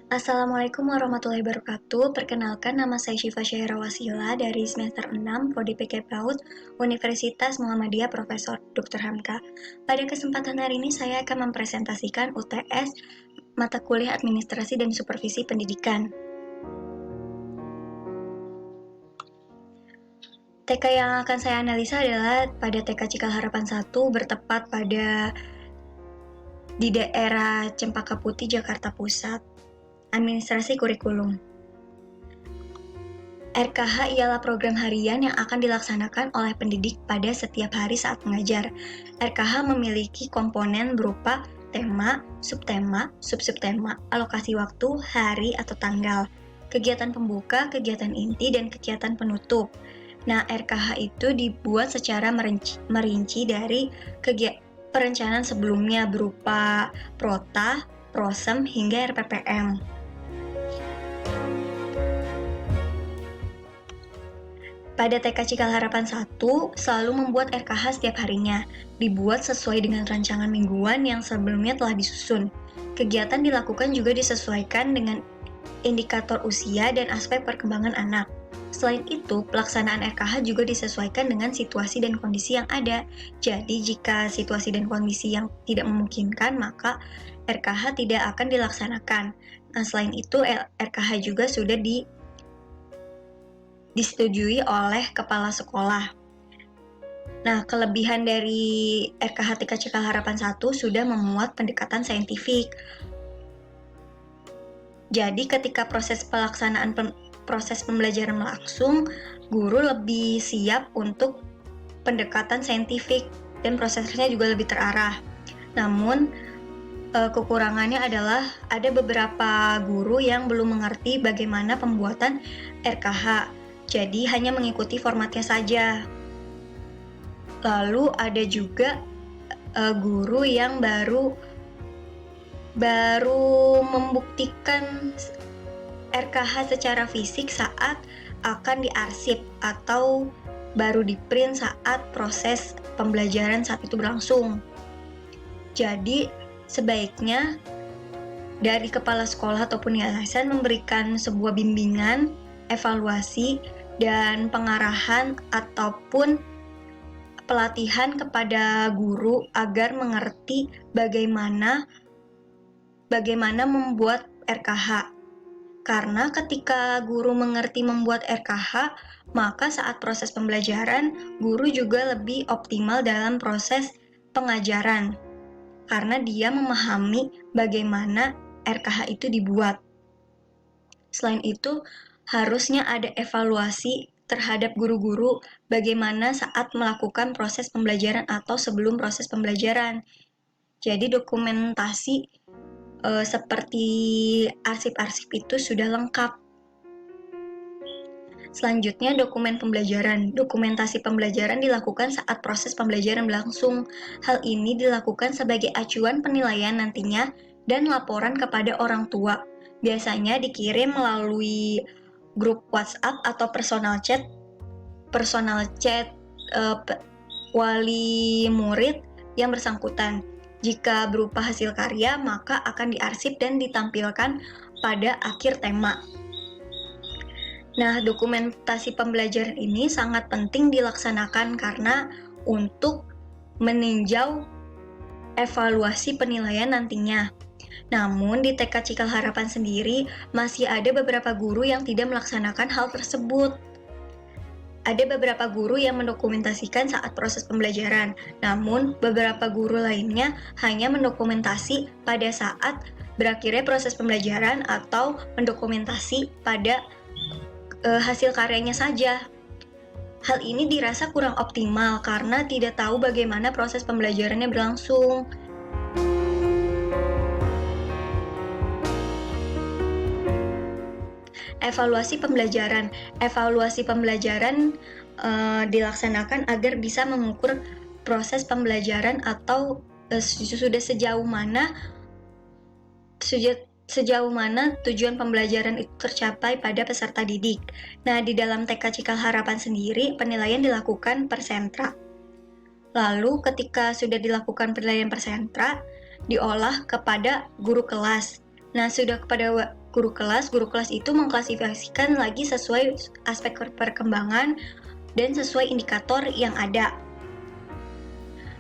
Assalamualaikum warahmatullahi wabarakatuh. Perkenalkan, nama saya Syifa Syaira Wasila dari semester 6 Prodi PK PAUD Universitas Muhammadiyah Profesor Dr. Hamka. Pada kesempatan hari ini saya akan mempresentasikan UTS mata kuliah Administrasi dan Supervisi Pendidikan. TK yang akan saya analisa adalah pada TK Cikal Harapan 1 bertepat di daerah Cempaka Putih, Jakarta Pusat. Administrasi kurikulum. RKH ialah program harian yang akan dilaksanakan oleh pendidik pada setiap hari saat mengajar. RKH memiliki komponen berupa tema, subsubtema, alokasi waktu, hari atau tanggal, kegiatan pembuka, kegiatan inti, dan kegiatan penutup. Nah, RKH itu dibuat secara merinci dari perencanaan sebelumnya berupa prota, prosem, hingga RPPM. Pada TK Cikal Harapan 1 selalu membuat RKH setiap harinya, dibuat sesuai dengan rancangan mingguan yang sebelumnya telah disusun. Kegiatan dilakukan juga disesuaikan dengan indikator usia dan aspek perkembangan anak. Selain itu, pelaksanaan RKH juga disesuaikan dengan situasi dan kondisi yang ada. Jadi, jika situasi dan kondisi yang tidak memungkinkan, maka RKH tidak akan dilaksanakan. Nah, selain itu, RKH juga sudah disetujui oleh kepala sekolah. Nah, kelebihan dari RKH TK Cikal Harapan 1 sudah memuat pendekatan saintifik. Jadi, ketika proses pembelajaran berlangsung, guru lebih siap untuk pendekatan saintifik dan prosesnya juga lebih terarah. Namun, kekurangannya adalah ada beberapa guru yang belum mengerti bagaimana pembuatan RKH. Jadi hanya mengikuti formatnya saja. Lalu ada juga guru yang baru membuktikan RKH secara fisik saat akan diarsip atau baru di-print saat proses pembelajaran saat itu berlangsung. Jadi sebaiknya dari kepala sekolah ataupun yayasan memberikan sebuah bimbingan, evaluasi, dan pengarahan ataupun pelatihan kepada guru agar mengerti bagaimana membuat RKH. Karena ketika guru mengerti membuat RKH, maka saat proses pembelajaran, guru juga lebih optimal dalam proses pengajaran. Karena dia memahami bagaimana RKH itu dibuat. Selain itu, harusnya ada evaluasi terhadap guru-guru bagaimana saat melakukan proses pembelajaran atau sebelum proses pembelajaran. Jadi dokumentasi seperti arsip-arsip itu sudah lengkap. Selanjutnya, dokumen pembelajaran. Dokumentasi pembelajaran dilakukan saat proses pembelajaran berlangsung. Hal ini dilakukan sebagai acuan penilaian nantinya dan laporan kepada orang tua. Biasanya dikirim melalui grup WhatsApp atau personal chat wali murid yang bersangkutan. Jika berupa hasil karya, maka akan diarsip dan ditampilkan pada akhir tema. Nah, dokumentasi pembelajaran ini sangat penting dilaksanakan karena untuk meninjau evaluasi penilaian nantinya. Namun, di TK Cikal Harapan sendiri masih ada beberapa guru yang tidak melaksanakan hal tersebut. Ada beberapa guru yang mendokumentasikan saat proses pembelajaran, namun beberapa guru lainnya hanya mendokumentasi pada saat berakhirnya proses pembelajaran atau mendokumentasi pada hasil karyanya saja. Hal ini dirasa kurang optimal karena tidak tahu bagaimana proses pembelajarannya berlangsung. Evaluasi pembelajaran dilaksanakan agar bisa mengukur proses pembelajaran atau sudah sejauh mana tujuan pembelajaran itu tercapai pada peserta didik. Nah, di dalam TK Cikal Harapan sendiri, penilaian dilakukan per sentra. Lalu, ketika sudah dilakukan penilaian per sentra, diolah kepada guru kelas. Nah, sudah kepada guru kelas itu mengklasifikasikan lagi sesuai aspek perkembangan dan sesuai indikator yang ada.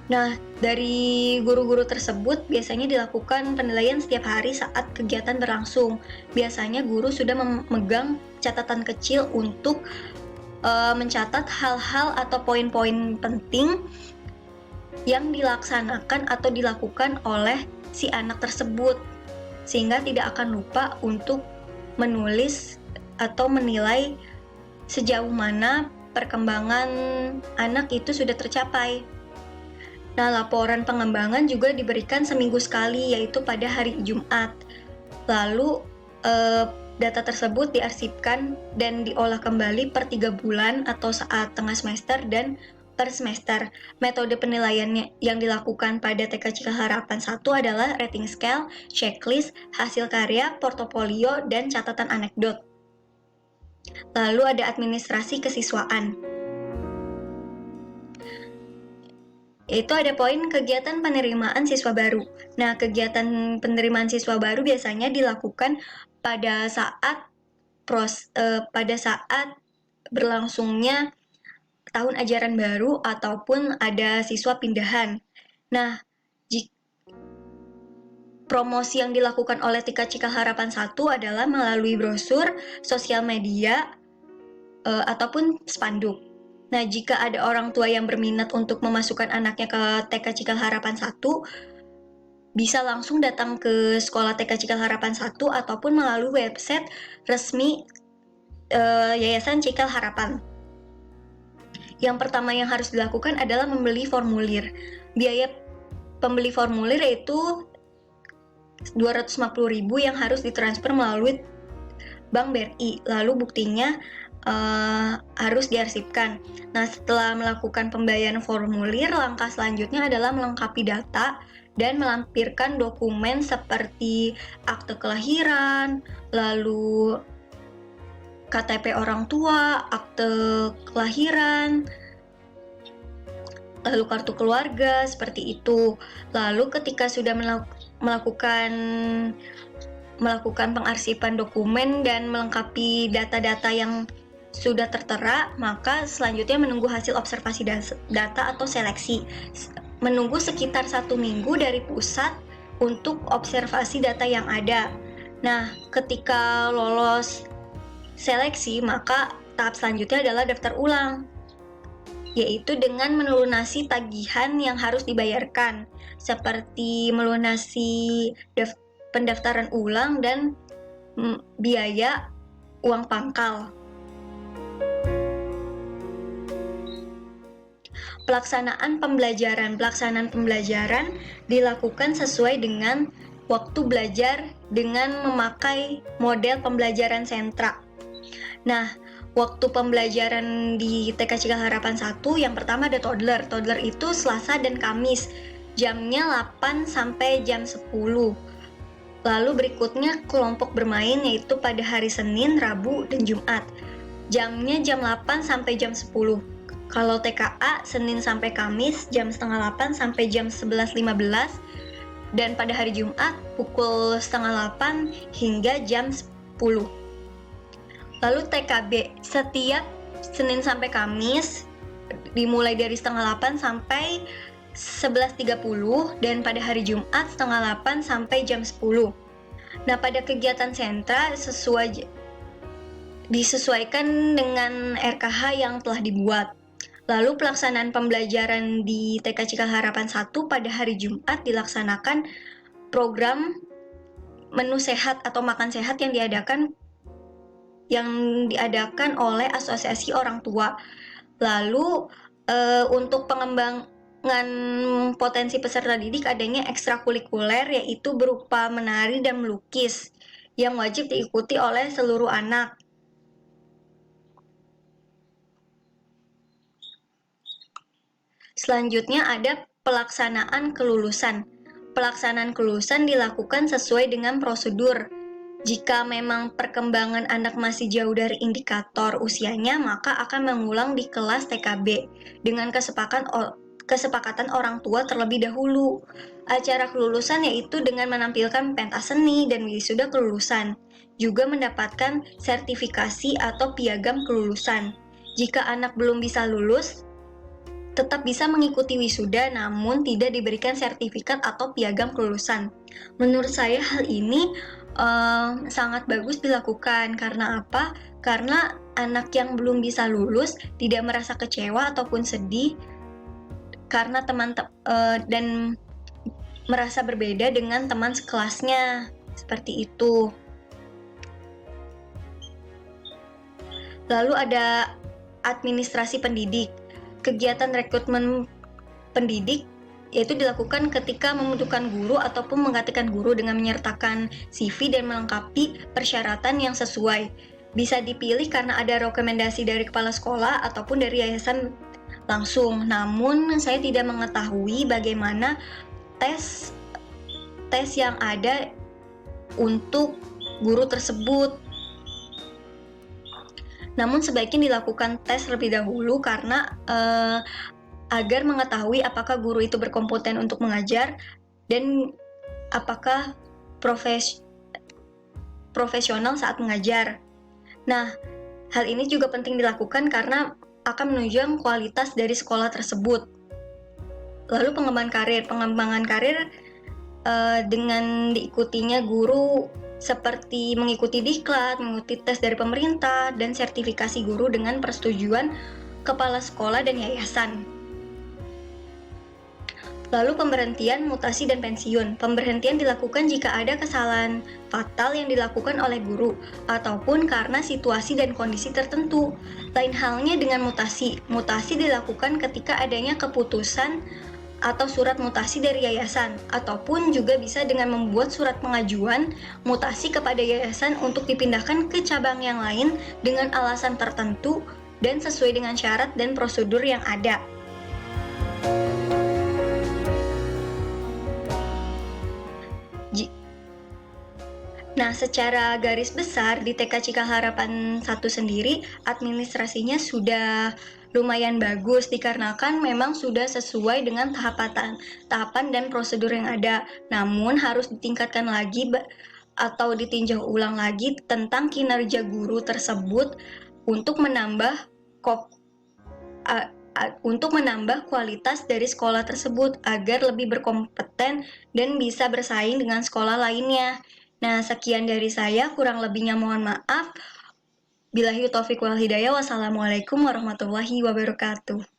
Nah, dari guru-guru tersebut biasanya dilakukan penilaian setiap hari saat kegiatan berlangsung. Biasanya guru sudah memegang catatan kecil untuk mencatat hal-hal atau poin-poin penting yang dilaksanakan atau dilakukan oleh si anak tersebut, sehingga tidak akan lupa untuk menulis atau menilai sejauh mana perkembangan anak itu sudah tercapai. Nah, laporan pengembangan juga diberikan seminggu sekali, yaitu pada hari Jumat. Lalu data tersebut diarsipkan dan diolah kembali per 3 bulan atau saat tengah semester dan per semester. Metode penilaiannya yang dilakukan pada TK Cikal Harapan 1 adalah rating scale, checklist, hasil karya, portofolio, dan catatan anekdot. Lalu ada administrasi kesiswaan. Itu ada poin kegiatan penerimaan siswa baru. Nah, kegiatan penerimaan siswa baru biasanya dilakukan pada saat berlangsungnya tahun ajaran baru ataupun ada siswa pindahan. Nah, promosi yang dilakukan oleh TK Cikal Harapan 1 adalah melalui brosur, sosial media, ataupun spanduk. Nah, jika ada orang tua yang berminat untuk memasukkan anaknya ke TK Cikal Harapan 1, bisa langsung datang ke sekolah TK Cikal Harapan 1 ataupun melalui website resmi Yayasan Cikal Harapan. Yang pertama yang harus dilakukan adalah membeli formulir. Biaya pembeli formulir yaitu 250.000 yang harus ditransfer melalui Bank BRI. Lalu buktinya harus diarsipkan. Nah, setelah melakukan pembayaran formulir, langkah selanjutnya adalah melengkapi data dan melampirkan dokumen seperti akte kelahiran, lalu KTP orang tua, akte kelahiran, lalu kartu keluarga, seperti itu. Lalu ketika sudah melakukan pengarsipan dokumen dan melengkapi data-data yang sudah tertera, maka selanjutnya menunggu hasil observasi data atau seleksi. Menunggu sekitar 1 minggu dari pusat untuk observasi data yang ada. Nah, ketika lolos seleksi, maka tahap selanjutnya adalah daftar ulang, yaitu dengan melunasi tagihan yang harus dibayarkan, seperti melunasi pendaftaran ulang dan biaya uang pangkal. Pelaksanaan pembelajaran dilakukan sesuai dengan waktu belajar dengan memakai model pembelajaran sentra. Nah, waktu pembelajaran di TK Cikal Harapan 1 yang pertama ada toddler. Toddler itu Selasa dan Kamis, jamnya 8 sampai jam 10. Lalu berikutnya kelompok bermain, yaitu pada hari Senin, Rabu, dan Jumat. Jamnya jam 8 sampai jam 10. Kalau TKA, Senin sampai Kamis, jam setengah 8 sampai jam 11.15. Dan pada hari Jumat, pukul setengah 8 hingga jam 10. Lalu TKB, setiap Senin sampai Kamis, dimulai dari setengah 8 sampai 11.30, dan pada hari Jumat setengah 8 sampai jam 10. Nah, pada kegiatan sentra disesuaikan dengan RKH yang telah dibuat. Lalu pelaksanaan pembelajaran di TK Cikal Harapan 1 pada hari Jumat dilaksanakan program menu sehat atau makan sehat yang diadakan oleh Asosiasi Orang Tua. Lalu untuk pengembangan potensi peserta didik adanya ekstrakurikuler, yaitu berupa menari dan melukis yang wajib diikuti oleh seluruh anak. Selanjutnya ada pelaksanaan kelulusan. Pelaksanaan kelulusan dilakukan sesuai dengan prosedur. Jika memang perkembangan anak masih jauh dari indikator usianya, maka akan mengulang di kelas TKB dengan kesepakatan orang tua terlebih dahulu. Acara kelulusan yaitu dengan menampilkan pentas seni dan wisuda kelulusan, juga mendapatkan sertifikasi atau piagam kelulusan. Jika anak belum bisa lulus, tetap bisa mengikuti wisuda namun tidak diberikan sertifikat atau piagam kelulusan. Menurut saya hal ini sangat bagus dilakukan. Karena apa? Karena anak yang belum bisa lulus tidak merasa kecewa ataupun sedih karena dan merasa berbeda dengan teman sekelasnya, seperti itu. Lalu ada administrasi pendidik. Kegiatan rekrutmen pendidik yaitu dilakukan ketika membutuhkan guru ataupun menggantikan guru dengan menyertakan CV dan melengkapi persyaratan yang sesuai. Bisa dipilih karena ada rekomendasi dari kepala sekolah ataupun dari yayasan langsung. Namun saya tidak mengetahui bagaimana tes yang ada untuk guru tersebut. Namun sebaiknya dilakukan tes terlebih dahulu karena agar mengetahui apakah guru itu berkompeten untuk mengajar dan apakah profesional saat mengajar. Nah, hal ini juga penting dilakukan karena akan menunjang kualitas dari sekolah tersebut. Lalu pengembangan karir dengan diikutinya guru seperti mengikuti diklat, mengikuti tes dari pemerintah, dan sertifikasi guru dengan persetujuan kepala sekolah dan yayasan. Lalu pemberhentian, mutasi, dan pensiun. Pemberhentian dilakukan jika ada kesalahan fatal yang dilakukan oleh guru ataupun karena situasi dan kondisi tertentu. Lain halnya dengan mutasi. Mutasi dilakukan ketika adanya keputusan atau surat mutasi dari yayasan, ataupun juga bisa dengan membuat surat pengajuan mutasi kepada yayasan untuk dipindahkan ke cabang yang lain dengan alasan tertentu dan sesuai dengan syarat dan prosedur yang ada. Nah, secara garis besar di TK Cikal Harapan 1 sendiri, administrasinya sudah lumayan bagus dikarenakan memang sudah sesuai dengan tahapan dan prosedur yang ada. Namun harus ditingkatkan lagi atau ditinjau ulang lagi tentang kinerja guru tersebut untuk menambah kualitas dari sekolah tersebut agar lebih berkompeten dan bisa bersaing dengan sekolah lainnya. Nah, sekian dari saya, kurang lebihnya mohon maaf. Billahi taufiq wal hidayah. Wassalamualaikum warahmatullahi wabarakatuh.